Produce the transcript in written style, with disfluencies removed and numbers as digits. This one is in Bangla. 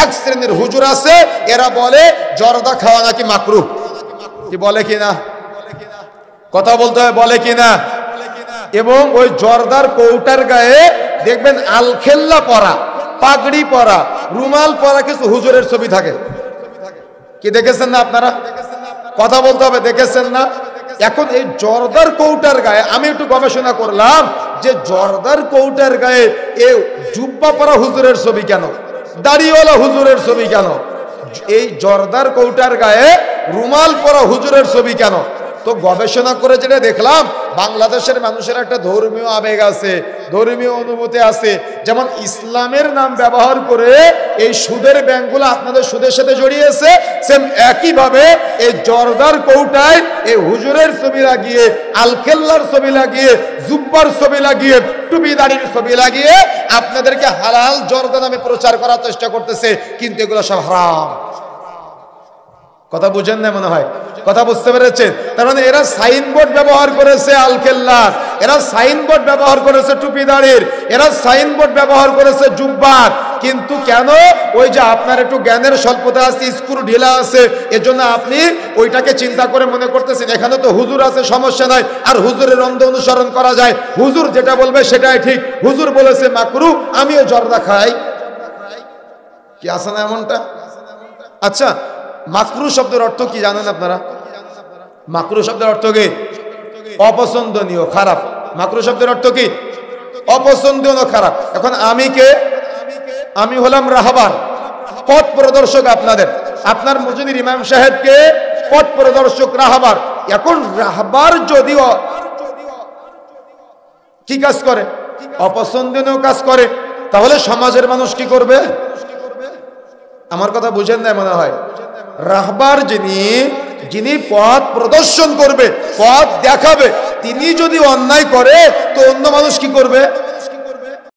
এক শ্রেণীর হুজুর আছে, এরা বলে জর্দা খাওয়া নাকি মাকরুহ। কি বলে কিনা? কথা বলতে হয়, বলে কিনা? এবং ওই জর্দার কৌটার গায়ে দেখবেন আলখেল্লা পরা, পাগড়ি পরা, রুমাল পরা কিছু হুজুরের ছবি থাকে। কি দেখেছেন না আপনারা? কথা বলতে হবে, দেখেছেন না? এখন এই জর্দার কৌটার গায়ে আমি একটু গবেষণা করলাম যে জর্দার কৌটার গায়ে এই জুব্বা পরা হুজুরের ছবি কেন, দাড়িওয়ালা হুজুরের ছবি কেন, এই জর্দার কৌটার গায়ে রুমাল পরা হুজুরের ছবি কেন? তো গবেষণা করে যেটা দেখলাম, বাংলাদেশের মানুষের একটা ধর্মীয় আবেগ আছে, ধর্মীয় অনুভূতি আছে। যেমন ইসলামের নাম ব্যবহার করে এই সুদের ব্যাংকগুলো আপনাদের সুদের সাথে জড়িয়েছে, সেম একইভাবে এই জর্দার কৌটায় এই হুজুরের ছবি লাগিয়ে, আলকেল্লার ছবি লাগিয়ে, জুব্বার ছবি লাগিয়ে, টুপি দাড়ির ছবি লাগিয়ে আপনাদেরকে হালাল জর্দা নামে প্রচার করার চেষ্টা করতেছে, কিন্তু এগুলো সব হারাম। কথা বুঝেন না মনে হয়? কথা বুঝতে পেরেছেন? তার মানে এরা সাইনবোর্ড ব্যবহার করেছে আলকেল্লার, এরা সাইনবোর্ড ব্যবহার করেছে টুপি দাড়ির, এরা সাইনবোর্ড ব্যবহার করেছে জুব্বার। কিন্তু কেন? ওই যে আপনার একটু জ্ঞানের স্বল্পতা আছে, স্ক্রু ঢিলা আছে, এজন্য আপনি ওইটাকে চিন্তা করে মনে করতেছেন এখানে তো হুজুর আছে, সমস্যা নাই, আর হুজুরের অন্ধ অনুসরণ করা যায়, হুজুর যেটা বলবে সেটাই ঠিক, হুজুর বলেছে মাকরুহ, আমিও জর্দা খাই। কি আছে না এমনটা? আচ্ছা, মাকরুহ শব্দের অর্থ কি জানেন আপনারা? মাকরুহ শব্দের অর্থ কি? অপছন্দনীয়, খারাপ। মাকরুহ শব্দের অর্থ কি? অপছন্দনীয়, খারাপ। এখন আমি কে? আমি হলাম রাহবার, পথ প্রদর্শক আপনাদের। আপনার মসজিদের ইমাম সাহেবকে পথ প্রদর্শক, রাহবার। এখন রাহবার যদিও কি কাজ করে? অপছন্দনীয় কাজ করে, তাহলে সমাজের মানুষ কি করবে? আমার কথা বুঝেন না মনে হয়? রাহবার যিনি পথ প্রদর্শন করবে, পথ দেখাবে, তিনি যদি অন্যায় করে তো অন্য মানুষ কি করবে?